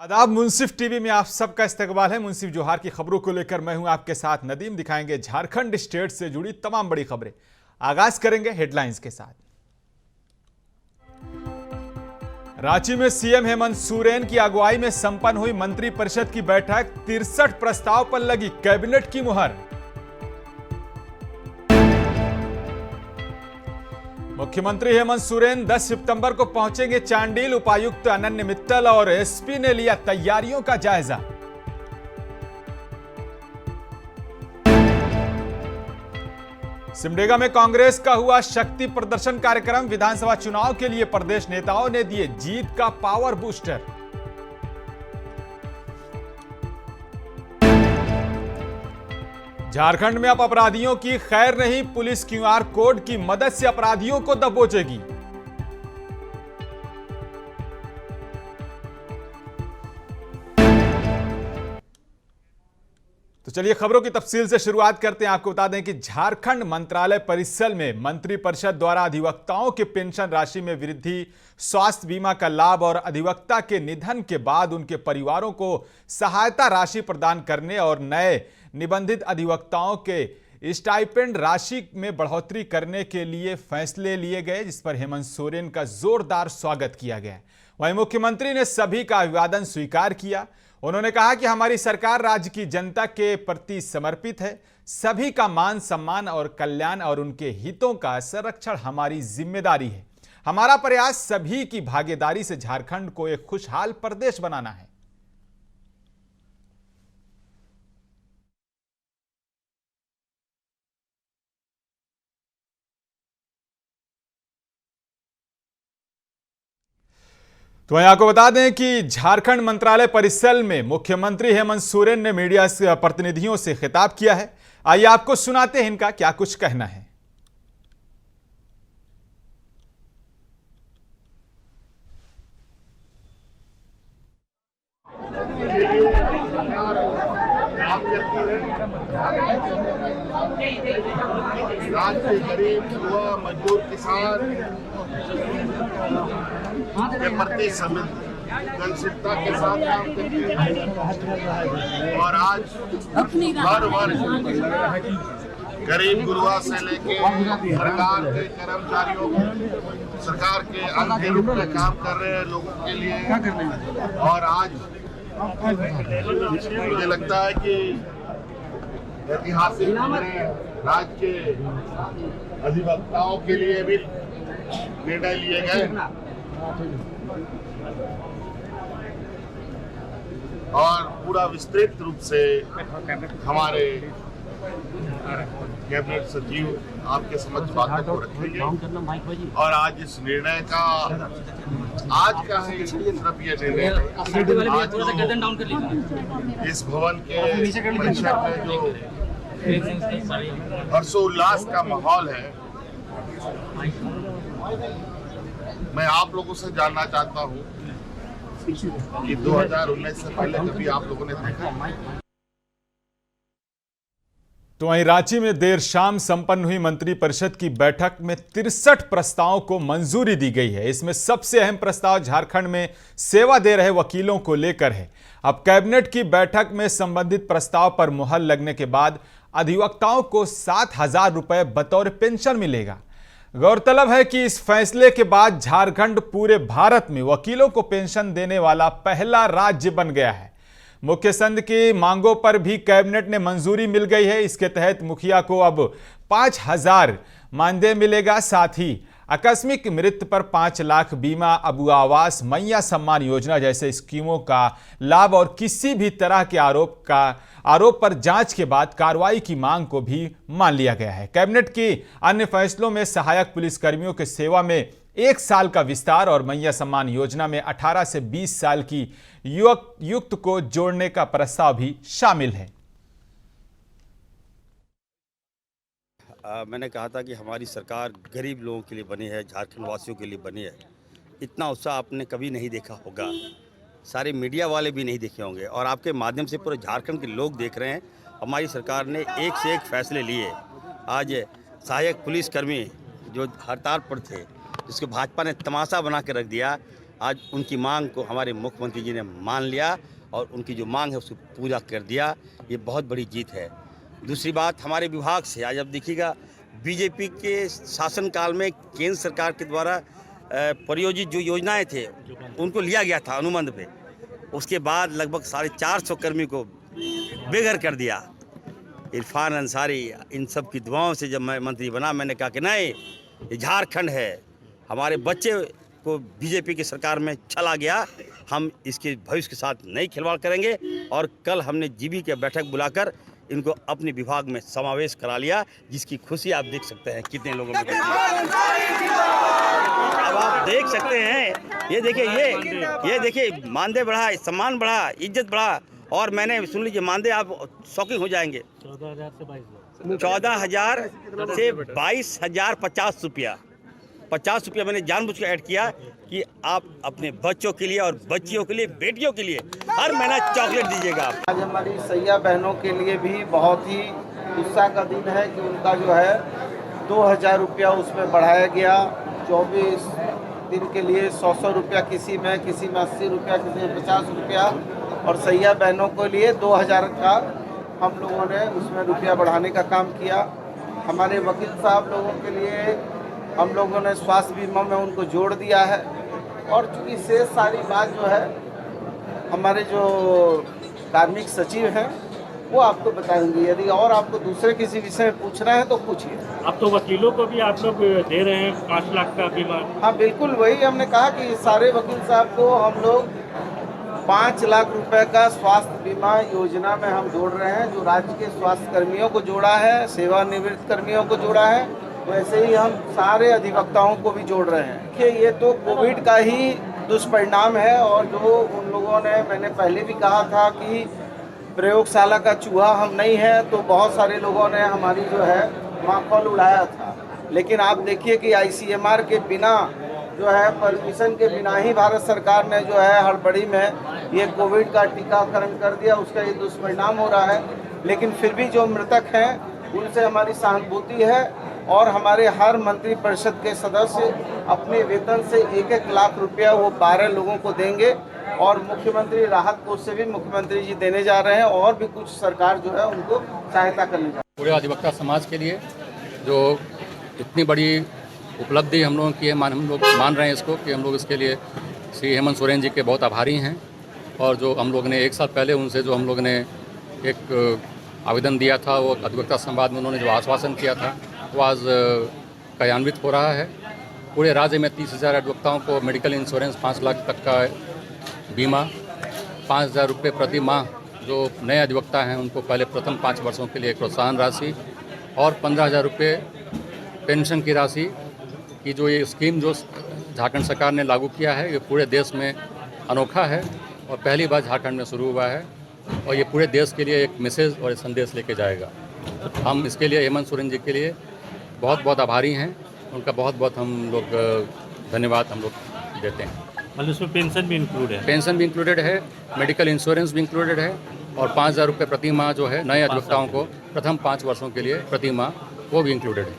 आदाब। मुंसिफ टीवी में आप सबका इस्तकबाल है। मुंसिफ जोहार की खबरों को लेकर मैं हूं आपके साथ नदीम। दिखाएंगे झारखंड स्टेट से जुड़ी तमाम बड़ी खबरें। आगाज करेंगे हेडलाइंस के साथ। रांची में सीएम हेमंत सोरेन की अगुवाई में संपन्न हुई मंत्रिपरिषद की बैठक। 63 प्रस्ताव पर लगी कैबिनेट की मुहर। मुख्यमंत्री हेमंत सोरेन 10 सितंबर को पहुंचेंगे चांडिल। उपायुक्त अनन्य मित्तल और एसपी ने लिया तैयारियों का जायजा। सिमडेगा में कांग्रेस का हुआ शक्ति प्रदर्शन कार्यक्रम। विधानसभा चुनाव के लिए प्रदेश नेताओं ने दिए जीत का पावर बूस्टर। झारखंड में अब अपराधियों की खैर नहीं। पुलिस क्यूआर कोड की मदद से अपराधियों को दबोचेगी। तो चलिए खबरों की तफसील से शुरुआत करते हैं। आपको बता दें कि झारखंड मंत्रालय परिसर में मंत्रिपरिषद द्वारा अधिवक्ताओं के पेंशन राशि में वृद्धि, स्वास्थ्य बीमा का लाभ और अधिवक्ता के निधन के बाद उनके परिवारों को सहायता राशि प्रदान करने और नए निबंधित अधिवक्ताओं के स्टाइपेंड राशि में बढ़ोतरी करने के लिए फैसले लिए गए, जिस पर हेमंत सोरेन का जोरदार स्वागत किया गया। वहीं मुख्यमंत्री ने सभी का अभिवादन स्वीकार किया। उन्होंने कहा कि हमारी सरकार राज्य की जनता के प्रति समर्पित है। सभी का मान सम्मान और कल्याण और उनके हितों का संरक्षण हमारी जिम्मेदारी है। हमारा प्रयास सभी की भागीदारी से झारखंड को एक खुशहाल प्रदेश बनाना है। तो वहीं आपको बता दें कि झारखंड मंत्रालय परिसर में मुख्यमंत्री हेमंत सोरेन ने मीडिया प्रतिनिधियों से खिताब किया है। आइए आपको सुनाते हैं इनका क्या कुछ कहना है। राज्य के गरीब युवा मजदूर किसान के प्रति संवेदनशीलता के साथ काम करती है और आज हर वर्ष गरीब गुरुआ से लेके सरकार के कर्मचारियों, सरकार के अंग के रूप में काम कर रहे हैं लोगों के लिए। और आज मुझे लगता है कि ऐतिहासिक राज्य के अधिवक्ताओं के लिए भी निर्णय लिए गए और पूरा विस्तृत रूप से हमारे कैबिनेट सचिव आपके समक्ष बातों को रखेंगे। और आज इस निर्णय का आज का है सिर्फ ये निर्णय आज इस भवन के परिसर में जो हर्षोल्लास का माहौल है, मैं आप लोगों से जानना चाहता हूं कि 2019 से पहले कभी आप लोगों ने देखा? तो वहीं रांची में देर शाम संपन्न हुई मंत्रिपरिषद की बैठक में 63 प्रस्तावों को मंजूरी दी गई है। इसमें सबसे अहम प्रस्ताव झारखंड में सेवा दे रहे वकीलों को लेकर है। अब कैबिनेट की बैठक में संबंधित प्रस्ताव पर मुहर लगने के बाद अधिवक्ताओं को 7,000 रुपए बतौर पेंशन मिलेगा। गौरतलब है कि इस फैसले के बाद झारखंड पूरे भारत में वकीलों को पेंशन देने वाला पहला राज्य बन गया है। मुख्य संघ की मांगों पर भी कैबिनेट ने मंजूरी मिल गई है। इसके तहत मुखिया को अब 5,000 मानदेय मिलेगा। साथ ही आकस्मिक मृत्यु पर 5 लाख बीमा, अबू आवास, मैया सम्मान योजना जैसे स्कीमों का लाभ और किसी भी तरह के आरोप पर जांच के बाद कार्रवाई की मांग को भी मान लिया गया है। कैबिनेट की अन्य फैसलों में सहायक पुलिसकर्मियों के सेवा में 1 साल का विस्तार और मैया सम्मान योजना में 18 से 20 साल की युक्त को जोड़ने का प्रस्ताव भी शामिल है। मैंने कहा था कि हमारी सरकार गरीब लोगों के लिए बनी है, झारखंड वासियों के लिए बनी है। इतना उत्साह आपने कभी नहीं देखा होगा, सारे मीडिया वाले भी नहीं देखे होंगे और आपके माध्यम से पूरे झारखंड के लोग देख रहे हैं। हमारी सरकार ने एक से एक फैसले लिए। आज सहायक पुलिसकर्मी जो हड़ताल पर थे, जिसको भाजपा ने तमाशा बना के रख दिया, आज उनकी मांग को हमारे मुख्यमंत्री जी ने मान लिया और उनकी जो मांग है उसको पूरा कर दिया। ये बहुत बड़ी जीत है। दूसरी बात, हमारे विभाग से आज आप देखिएगा, बीजेपी के शासनकाल में केंद्र सरकार के द्वारा प्रायोजित जो योजनाएं थे उनको लिया गया था अनुबंध पे। उसके बाद लगभग 450 कर्मी को बेघर कर दिया। इरफान अंसारी इन सब की दुआओं से जब मैं मंत्री बना, मैंने कहा कि नहीं, ये झारखंड है, हमारे बच्चे को बीजेपी की सरकार में चला गया, हम इसके भविष्य के साथ नहीं खिलवाड़ करेंगे। और कल हमने जीबी के बैठक बुलाकर इनको अपने विभाग में समावेश करा लिया, जिसकी खुशी आप देख सकते हैं कितने लोगों में। अब आप देख सकते हैं, ये देखिए मानदेय बढ़ा, सम्मान बढ़ा, इज्जत बढ़ा। और मैंने सुन लीजिए, मानदेय आप शॉकिंग हो जाएंगे, 14,000 से 22,000 50 रुपया। 50 रुपया मैंने जानबूझ के ऐड किया कि आप अपने बच्चों के लिए और बच्चियों के लिए, बेटियों के लिए हर महीना चॉकलेट दीजिएगा। आज हमारी सैया बहनों के लिए भी बहुत ही उत्साह का दिन है कि उनका जो है 2,000 रुपया उसमें बढ़ाया गया। 24 दिन के लिए 100 रुपया, किसी में 80 रुपया, किसी में 50 रुपया, और सैया बहनों के लिए 2,000 का हम लोगों ने उसमें रुपया बढ़ाने का काम किया। हमारे वकील साहब लोगों के लिए हम लोगों ने स्वास्थ्य बीमा में उनको जोड़ दिया है। और चूँकि शेष सारी बात जो है हमारे जो कार्मिक सचिव हैं वो आपको बताएंगे। यदि और आपको दूसरे किसी विषय में पूछना है तो पूछिए। अब तो वकीलों को भी आप लोग दे रहे हैं 5 लाख का बीमा। हाँ बिल्कुल, वही हमने कहा कि सारे वकील साहब को हम लोग 5 लाख रुपए का स्वास्थ्य बीमा योजना में हम जोड़ रहे हैं। जो राज्य के स्वास्थ्य कर्मियों को जोड़ा है, सेवानिवृत्त कर्मियों को जोड़ा है, वैसे ही हम सारे अधिवक्ताओं को भी जोड़ रहे हैं। देखिए, ये तो कोविड का ही दुष्परिणाम है। और जो उन लोगों ने, मैंने पहले भी कहा था कि प्रयोगशाला का चूहा हम नहीं है, तो बहुत सारे लोगों ने हमारी जो है माखौल उड़ाया था। लेकिन आप देखिए कि ICMR के बिना जो है, परमिशन के बिना ही भारत सरकार ने जो है हड़बड़ी में ये कोविड का टीकाकरण कर दिया। उसका ये दुष्परिणाम हो रहा है। लेकिन फिर भी जो मृतक हैं उनसे हमारी सहानुभूति है। और हमारे हर मंत्री परिषद के सदस्य अपने वेतन से 1-1 लाख रुपया वो 12 लोगों को देंगे। और मुख्यमंत्री राहत कोष से भी मुख्यमंत्री जी देने जा रहे हैं। और भी कुछ सरकार जो है उनको सहायता करने जा रही है। पूरे अधिवक्ता समाज के लिए जो इतनी बड़ी उपलब्धि हम लोगों की है, हम लोग मान रहे हैं इसको कि हम लोग इसके लिए श्री हेमंत सोरेन जी के बहुत आभारी हैं। और जो हम लोग ने 1 साल पहले उनसे जो हम लोग ने एक आवेदन दिया था, वो अधिवक्ता संवाद में उन्होंने जो आश्वासन किया था वो आज कार्यान्वित हो रहा है। पूरे राज्य में 30,000 अधिवक्ताओं को मेडिकल इंश्योरेंस, 5 लाख तक का बीमा, 5,000 रुपये प्रति माह जो नए अधिवक्ता हैं उनको पहले प्रथम 5 वर्षों के लिए प्रोत्साहन राशि, और 15,000 रुपये पेंशन की राशि की जो ये स्कीम जो झारखंड सरकार ने लागू किया है, ये पूरे देश में अनोखा है और पहली बार झारखंड में शुरू हुआ है। और ये पूरे देश के लिए एक मैसेज और एक संदेश लेके जाएगा। हम इसके लिए हेमंत सोरेन जी के लिए बहुत बहुत आभारी हैं। उनका बहुत बहुत हम लोग धन्यवाद हम लोग देते हैं। मतलब उसमें पेंशन भी इंक्लूड है? पेंशन भी इंक्लूडेड है, मेडिकल इंश्योरेंस भी इंक्लूडेड है, और 5,000 रुपये प्रति माह जो है नए अधिवक्ताओं को प्रथम 5 वर्षों के लिए प्रति माह, वो भी इंक्लूडेड है।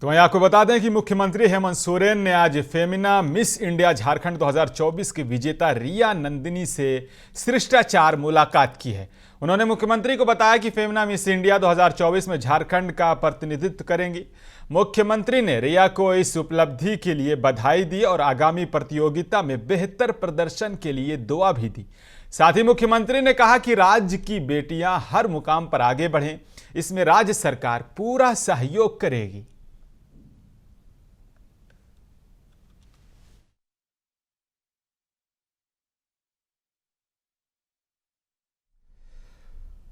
तो वहीं आपको बता दें कि मुख्यमंत्री हेमंत सोरेन ने आज फेमिना मिस इंडिया झारखंड 2024 की विजेता रिया नंदिनी से शिष्टाचार मुलाकात की है। उन्होंने मुख्यमंत्री को बताया कि फेमिना मिस इंडिया 2024 में झारखंड का प्रतिनिधित्व करेंगी। मुख्यमंत्री ने रिया को इस उपलब्धि के लिए बधाई दी और आगामी प्रतियोगिता में बेहतर प्रदर्शन के लिए दुआ भी दी। साथ ही मुख्यमंत्री ने कहा कि राज्य की बेटियां हर मुकाम पर आगे बढ़ें, इसमें राज्य सरकार पूरा सहयोग करेगी।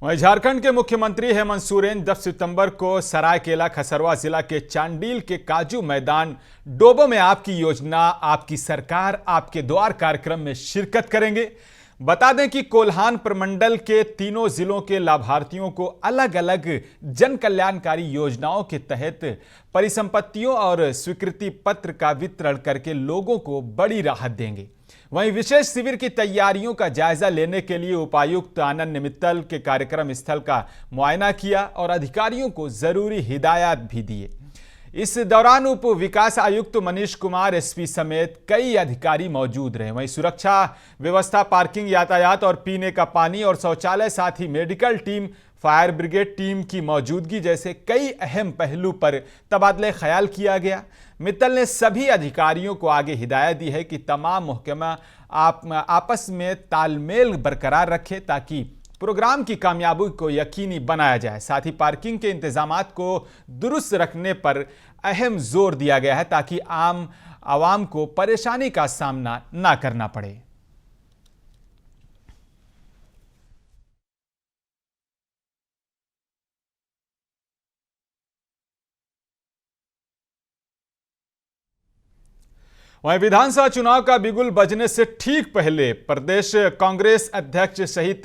वहीं झारखंड के मुख्यमंत्री हेमंत सोरेन 10 सितंबर को सरायकेला खसरवा जिला के चांडील के काजू मैदान डोबो में आपकी योजना आपकी सरकार आपके द्वार कार्यक्रम में शिरकत करेंगे। बता दें कि कोल्हान प्रमंडल के तीनों जिलों के लाभार्थियों को अलग अलग जन कल्याणकारी योजनाओं के तहत परिसंपत्तियों और स्वीकृति पत्र का वितरण करके लोगों को बड़ी राहत देंगे। वहीं विशेष शिविर की तैयारियों का जायजा लेने के लिए उपायुक्त आनंद मित्तल के कार्यक्रम स्थल का मुआयना किया और अधिकारियों को जरूरी हिदायत भी दिए। इस दौरान उप विकास आयुक्त मनीष कुमार, एसपी समेत कई अधिकारी मौजूद रहे। वहीं सुरक्षा व्यवस्था, पार्किंग, यातायात और पीने का पानी और शौचालय, साथ ही medical team, fire brigade team की मौजूदगी जैसे कई अहम पहलू पर तबादले ख्याल किया गया। मित्तल ने सभी अधिकारियों को आगे हिदायत दी है कि तमाम महकमा आपस में तालमेल बरकरार रखें ताकि प्रोग्राम की कामयाबी को यकीनी बनाया जाए। साथ ही पार्किंग के इंतजामात को दुरुस्त रखने पर अहम जोर दिया गया है ताकि आम आवाम को परेशानी का सामना ना करना पड़े। वहीं विधानसभा चुनाव का बिगुल बजने से ठीक पहले प्रदेश कांग्रेस अध्यक्ष सहित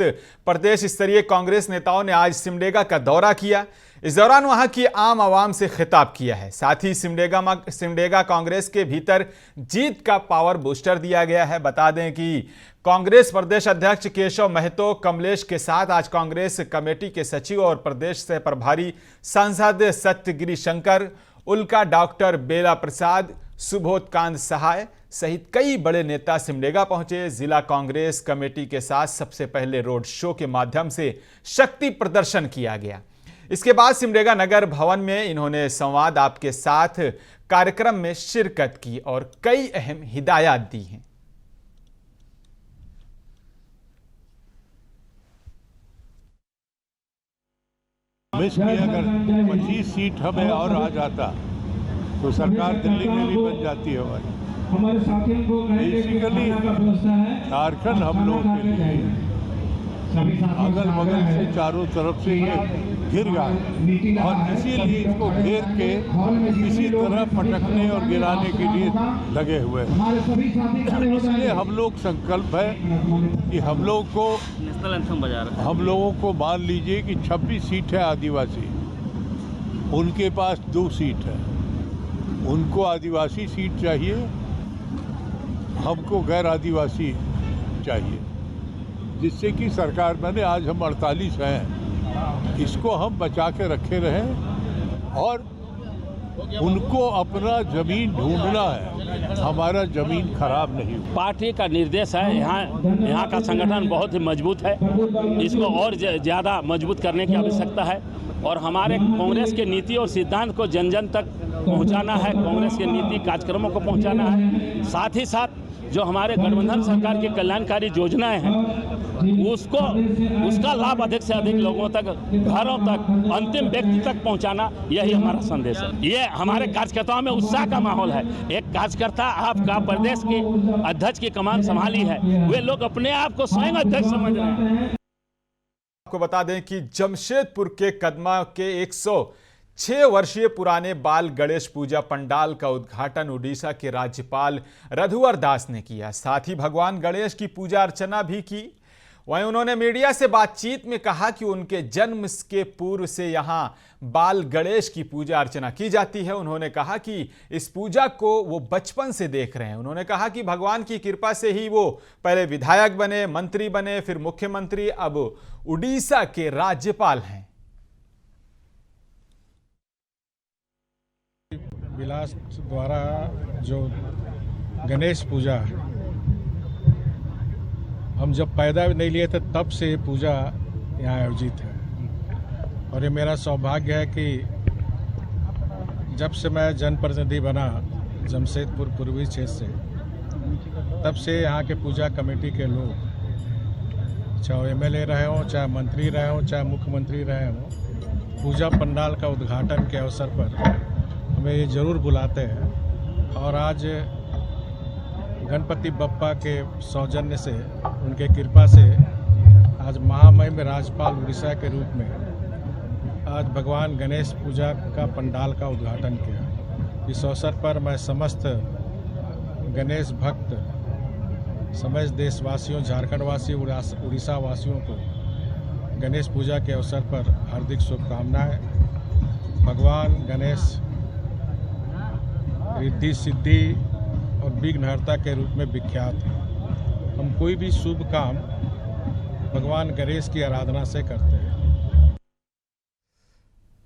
प्रदेश स्तरीय कांग्रेस नेताओं ने आज सिमडेगा का दौरा किया। इस दौरान वहां की आम आवाम से खिताब किया है। साथ ही सिमडेगा कांग्रेस के भीतर जीत का पावर बूस्टर दिया गया है। बता दें कि कांग्रेस प्रदेश अध्यक्ष केशव महतो कमलेश के साथ आज कांग्रेस कमेटी के सचिव और प्रदेश से प्रभारी सांसद सत्यगिरी शंकर, उल्का डॉक्टर बेला प्रसाद, सुबोध कांत सहाय सहित कई बड़े नेता सिमडेगा पहुंचे। जिला कांग्रेस कमेटी के साथ सबसे पहले रोड शो के माध्यम से शक्ति प्रदर्शन किया गया। इसके बाद सिमडेगा नगर भवन में इन्होंने संवाद आपके साथ कार्यक्रम में शिरकत की और कई अहम हिदायत दी हैं। मिस की अगर 25 सीट हमें और आ जाता तो सरकार दिल्ली में भी बन जाती है हमारी। बेसिकली झारखंड हम लोग के लिए अगल बगल से चारों तरफ से ये घिर गया और इसीलिए इसको घेर के किसी तरह पटकने और गिराने के लिए लगे हुए हैं। इसलिए हम लोग संकल्प है कि हम लोगों को मान लीजिए कि 26 सीट है आदिवासी, उनके पास 2 सीट है, उनको आदिवासी सीट चाहिए, हमको गैर आदिवासी चाहिए, जिससे कि सरकार मैंने आज हम 48 हैं, इसको हम बचा के रखे रहें और उनको अपना जमीन ढूंढना है, हमारा जमीन खराब नहीं हो। पार्टी का निर्देश है, यहाँ का संगठन बहुत ही मजबूत है, इसको और ज़्यादा मजबूत करने की आवश्यकता है और हमारे कांग्रेस के नीति और सिद्धांत को जन जन तक पहुंचाना है, कांग्रेस के नीति कार्यक्रमों को पहुंचाना है। साथ ही साथ जो हमारे गठबंधन सरकार की कल्याणकारी योजनाएं हैं उसका लाभ अधिक से अधिक लोगों तक, घरों तक, अंतिम व्यक्ति तक पहुंचाना, यही हमारा संदेश है। ये हमारे कार्यकर्ताओं में उत्साह का माहौल है। एक कार्यकर्ता आपका प्रदेश के अध्यक्ष की कमान संभाली है, वे लोग अपने आप को स्वयं अध्यक्ष समझ रहे हैं। आपको बता दें कि जमशेदपुर के कदमा के 106 वर्षीय पुराने बाल गणेश पूजा पंडाल का उद्घाटन उड़ीसा के राज्यपाल रघुवर दास ने किया। साथ ही भगवान गणेश की पूजा अर्चना भी की। वहीं उन्होंने मीडिया से बातचीत में कहा कि उनके जन्म के पूर्व से यहां बाल गणेश की पूजा अर्चना की जाती है। उन्होंने कहा कि इस पूजा को वो बचपन से देख रहे हैं। उन्होंने कहा कि भगवान की कृपा से ही वो पहले विधायक बने, मंत्री बने, फिर मुख्यमंत्री, अब उड़ीसा के राज्यपाल हैं। विलास द्वारा जो गणेश पूजा हम जब पैदा नहीं लिए थे तब से ये पूजा यहाँ आयोजित है और ये मेरा सौभाग्य है कि जब से मैं जनप्रतिनिधि बना जमशेदपुर पूर्वी क्षेत्र से, तब से यहाँ के पूजा कमेटी के लोग, चाहे एमएलए रहे हों, चाहे मंत्री रहे हों, चाहे मुख्यमंत्री रहे हों, पूजा पंडाल का उद्घाटन के अवसर पर हमें ये जरूर बुलाते हैं। और आज गणपति बप्पा के सौजन्य से, उनके कृपा से आज महामहिम राज्यपाल उड़ीसा के रूप में आज भगवान गणेश पूजा का पंडाल का उद्घाटन किया। इस अवसर पर मैं समस्त गणेश भक्त, समस्त देशवासियों, झारखंड वासी, उड़ीसा वासियों को गणेश पूजा के अवसर पर हार्दिक शुभकामनाएं। भगवान गणेश रिद्धि सिद्धि और विघ्नहर्ता के रूप में विख्यात है। हम कोई भी शुभ काम भगवान गणेश की आराधना से करते हैं।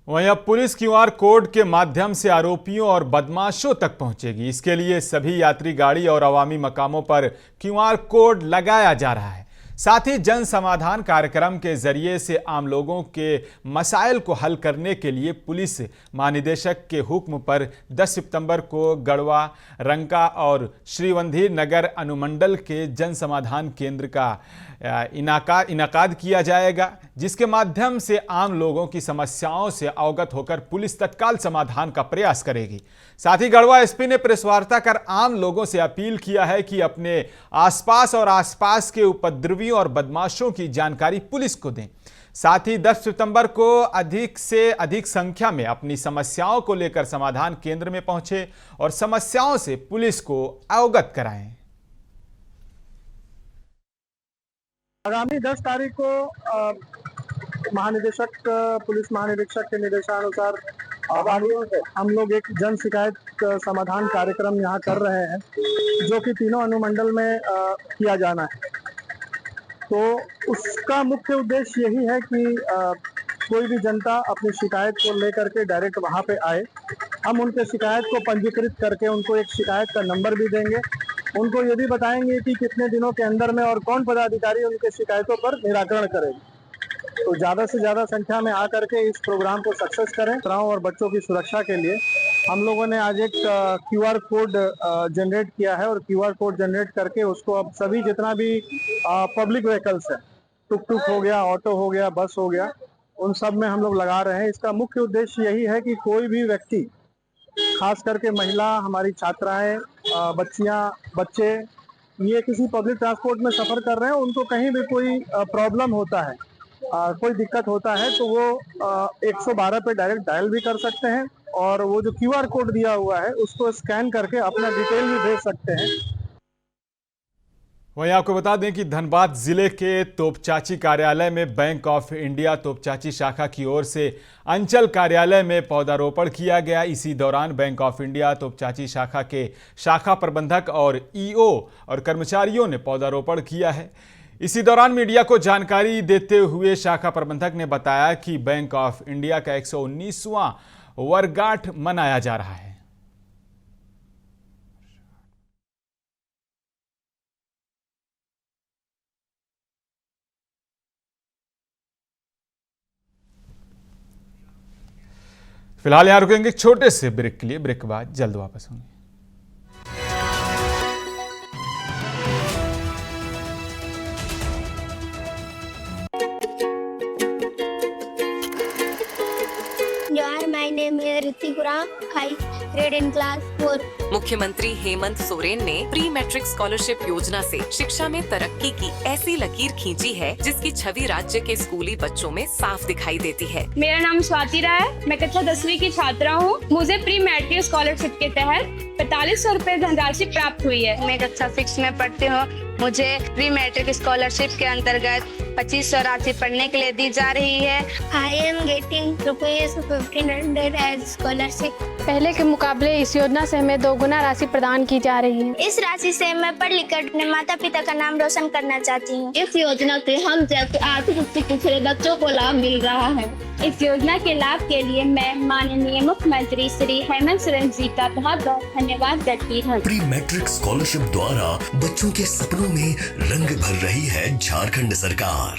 वहीं अब पुलिस क्यूआर कोड के माध्यम से आरोपियों और बदमाशों तक पहुंचेगी। इसके लिए सभी यात्री गाड़ी और अवामी मकामों पर क्यूआर कोड लगाया जा रहा है। साथ ही जन समाधान कार्यक्रम के जरिए से आम लोगों के मसाइल को हल करने के लिए पुलिस महानिदेशक के हुक्म पर 10 सितंबर को गढ़वा, रंका और श्रीवंधी नगर अनुमंडल के जन समाधान केंद्र का इनाकाद किया जाएगा, जिसके माध्यम से आम लोगों की समस्याओं से अवगत होकर पुलिस तत्काल समाधान का प्रयास करेगी। साथ ही गढ़वा एसपी ने प्रेस वार्ता कर आम लोगों से अपील किया है कि अपने आसपास और आसपास के उपद्रवियों और बदमाशों की जानकारी पुलिस को दें। साथ ही 10 सितंबर को अधिक से अधिक संख्या में अपनी समस्याओं को लेकर समाधान केंद्र में पहुंचे और समस्याओं से पुलिस को अवगत कराएं। आगामी 10 तारीख को पुलिस महानिरीक्षक के निर्देशानुसार हम लोग एक जन शिकायत समाधान कार्यक्रम यहाँ कर रहे हैं, जो कि तीनों अनुमंडल में किया जाना है। तो उसका मुख्य उद्देश्य यही है कि कोई भी जनता अपनी शिकायत को लेकर के डायरेक्ट वहाँ पे आए। हम उनके शिकायत को पंजीकृत करके उनको एक शिकायत का नंबर भी देंगे। उनको ये भी बताएंगे कि कितने दिनों के अंदर में और कौन पदाधिकारी उनके शिकायतों पर निराकरण करेंगे। तो ज़्यादा से ज़्यादा संख्या में आकर के इस प्रोग्राम को सक्सेस करें। छात्राओं और बच्चों की सुरक्षा के लिए हम लोगों ने आज एक क्यूआर कोड जनरेट किया है और क्यूआर कोड जनरेट करके उसको अब सभी जितना भी पब्लिक व्हीकल्स है, टुक हो गया, ऑटो हो गया, बस हो गया, उन सब में हम लोग लगा रहे हैं। इसका मुख्य उद्देश्य यही है कि कोई भी व्यक्ति, खास करके महिला, हमारी छात्राएं, बच्चियां, बच्चे, ये किसी पब्लिक ट्रांसपोर्ट में सफ़र कर रहे हैं, उनको कहीं भी कोई प्रॉब्लम होता है, कोई दिक्कत होता है, तो वो 112 पे डायरेक्ट डायल भी कर सकते हैं और वो जो क्यूआर कोड दिया हुआ है उसको स्कैन करके अपना डिटेल भी भेज सकते हैं। वहीं आपको बता दें कि धनबाद जिले के तोपचाची कार्यालय में बैंक ऑफ इंडिया तोपचाची शाखा की ओर से अंचल कार्यालय में पौधारोपण किया गया। इसी दौरान बैंक ऑफ इंडिया तोपचाची शाखा के शाखा प्रबंधक और ईओ और कर्मचारियों ने पौधारोपण किया है। इसी दौरान मीडिया को जानकारी देते हुए शाखा प्रबंधक ने बताया कि बैंक ऑफ इंडिया का 119वां वर्षगांठ मनाया जा रहा है। फिलहाल यहां रुकेंगे छोटे से ब्रेक के लिए। ब्रेक के बाद जल्द वापस होंगे। My name is Ritik Ram. I grade in class 4. मुख्यमंत्री हेमंत सोरेन ने प्री मैट्रिक स्कॉलरशिप योजना से शिक्षा में तरक्की की ऐसी लकीर खींची है जिसकी छवि राज्य के स्कूली बच्चों में साफ दिखाई देती है। मेरा नाम स्वाति राय है, मैं कक्षा 10वीं की छात्रा हूँ। मुझे प्री मैट्रिक स्कॉलरशिप के तहत 4500 रुपए धनराशि प्राप्त हुई है। मैं कक्षा 6 में पढ़ती हूँ। मुझे प्री मैट्रिक स्कॉलरशिप के अंतर्गत 2500 राशि पढ़ने के लिए दी जा रही है। I am getting ₹1500 as scholarship. पहले के मुकाबले इस योजना से हमें 2 गुना राशि प्रदान की जा रही है। इस राशि से मैं पढ़ लिख कर अपने माता पिता का नाम रोशन करना चाहती हूँ। इस योजना से हम जैसे आर्थिक रूप से पिछड़े बच्चों को लाभ मिल रहा है। इस योजना के लाभ के लिए मैं माननीय मुख्यमंत्री श्री हेमंत सोरेन जी का बहुत बहुत धन्यवाद करती हूँ। प्री मैट्रिक स्कॉलरशिप द्वारा बच्चों के सपनों में रंग भर रही है झारखंड सरकार।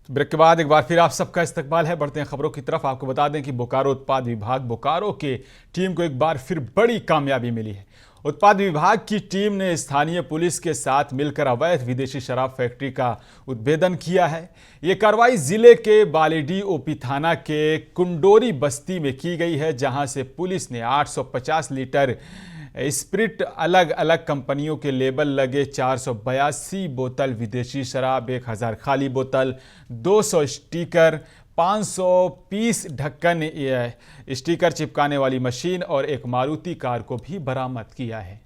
ब्रेक के बाद एक बार फिर आप सबका इस्तकबाल है। बढ़ते हैं खबरों की तरफ। आपको बता दें कि बोकारो उत्पाद विभाग बोकारो के टीम को एक बार फिर बड़ी कामयाबी मिली है। उत्पाद विभाग की टीम ने स्थानीय पुलिस के साथ मिलकर अवैध विदेशी शराब फैक्ट्री का उद्भेदन किया है। ये कार्रवाई जिले के बालीडीह ओपी थाना के कुंडोरी बस्ती में की गई है, जहां से पुलिस ने 850 लीटर स्प्रिट, अलग अलग कंपनियों के लेबल लगे 482 बोतल विदेशी शराब, 1000 खाली बोतल, 200 स्टिकर, 500 पीस ढक्कन स्टिकर चिपकाने वाली मशीन और एक मारुति कार को भी बरामद किया है।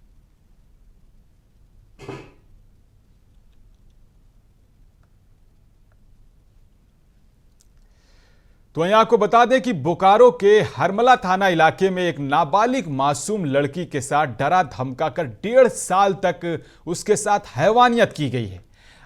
तो वहीं आपको बता दें कि बोकारो के हरमला थाना इलाके में एक नाबालिग मासूम लड़की के साथ डरा धमकाकर 1.5 साल तक उसके साथ हैवानियत की गई है।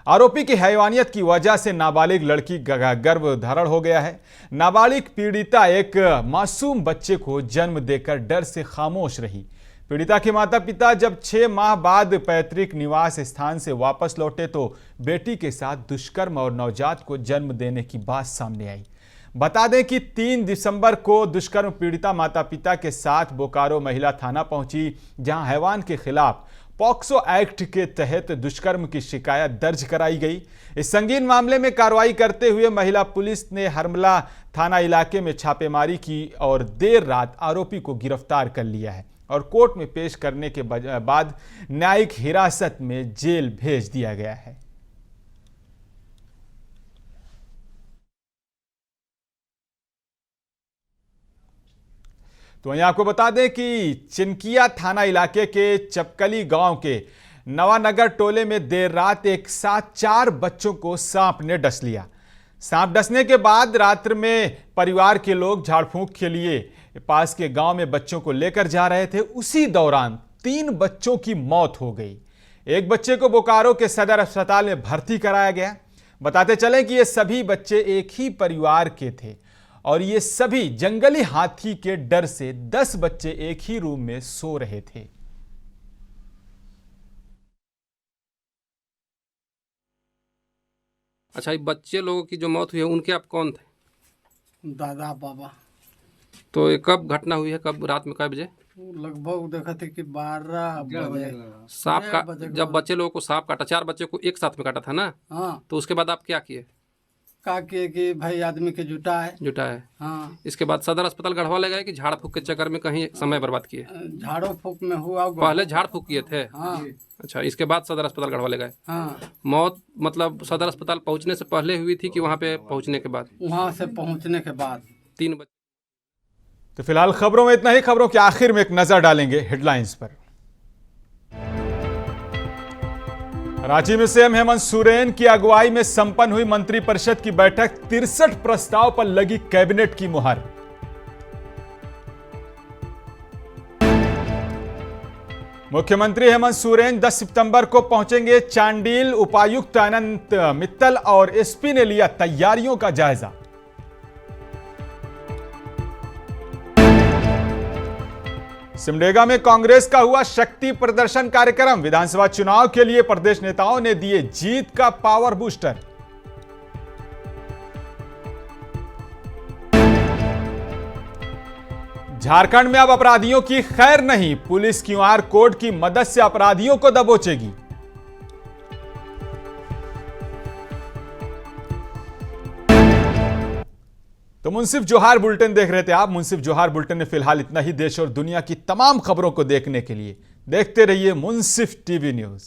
आरोपी की हैवानियत की वजह से नाबालिग लड़की गर्भधारण हो गया है। नाबालिग पीड़िता एक मासूम बच्चे को जन्म देकर डर से खामोश रही। पीड़िता के माता पिता जब 6 माह बाद पैतृक निवास स्थान से वापस लौटे तो बेटी के साथ दुष्कर्म और नवजात को जन्म देने की बात सामने आई। बता दें कि 3 दिसंबर को दुष्कर्म पीड़िता माता पिता के साथ बोकारो महिला थाना पहुंची, जहां हैवान के खिलाफ पॉक्सो एक्ट के तहत दुष्कर्म की शिकायत दर्ज कराई गई। इस संगीन मामले में कार्रवाई करते हुए महिला पुलिस ने हरमला थाना इलाके में छापेमारी की और देर रात आरोपी को गिरफ्तार कर लिया है और कोर्ट में पेश करने के बाद न्यायिक हिरासत में जेल भेज दिया गया है। तो वहीं आपको बता दें कि चिनकिया थाना इलाके के चपकली गांव के नवानगर टोले में देर रात एक साथ 4 बच्चों को सांप ने डस लिया। सांप डसने के बाद रात्र में परिवार के लोग झाड़ फूंक के लिए पास के गांव में बच्चों को लेकर जा रहे थे। उसी दौरान 3 बच्चों की मौत हो गई। एक बच्चे को बोकारो के सदर अस्पताल में भर्ती कराया गया। बताते चलें कि ये सभी बच्चे एक ही परिवार के थे और ये सभी जंगली हाथी के डर से 10 बच्चे एक ही रूम में सो रहे थे। अच्छा, ये बच्चे लोगों की जो मौत हुई है उनके आप कौन थे? दादा बाबा। तो ये कब घटना हुई है, कब रात में कई बजे? लगभग देखा थे कि 12 बजे। सांप का जब बच्चे लोगों को सांप काटा, 4 बच्चे को एक साथ में काटा था ना? हाँ। तो उसके बाद आप क्या किए? का किए कि भाई आदमी के जुटा है। हाँ। इसके बाद सदर अस्पताल गढ़वा ले गए कि झाड़ फूक के चक्कर में कहीं समय बर्बाद किए? झाड़ो फूक में हुआ। पहले झाड़ फूक किए थे? हाँ। अच्छा, इसके बाद सदर अस्पताल गढ़वा ले गए? हाँ। मौत मतलब सदर अस्पताल पहुंचने से पहले हुई थी कि वहां पे पहुंचने के बाद? वहां से पहुंचने के बाद। 3 बच्चे। तो फिलहाल खबरों में इतना ही। खबरों के आखिर में एक नजर डालेंगे हेडलाइंस पर। रांची में सीएम हेमंत सोरेन की अगुवाई में संपन्न हुई मंत्रिपरिषद की बैठक। 63 प्रस्ताव पर लगी कैबिनेट की मुहर। मुख्यमंत्री हेमंत सोरेन 10 सितंबर को पहुंचेंगे चांडिल। उपायुक्त अनंत मित्तल और एसपी ने लिया तैयारियों का जायजा। सिमडेगा में कांग्रेस का हुआ शक्ति प्रदर्शन कार्यक्रम। विधानसभा चुनाव के लिए प्रदेश नेताओं ने दिए जीत का पावर बूस्टर। झारखंड में अब अपराधियों की खैर नहीं। पुलिस क्यूआर कोड की मदद से अपराधियों को दबोचेगी। तो मुंसिफ जोहार बुलेटिन देख रहे थे आप। मुंसिफ जोहार बुलेटिन में फिलहाल इतना ही। देश और दुनिया की तमाम खबरों को देखने के लिए देखते रहिए मुंसिफ टीवी न्यूज।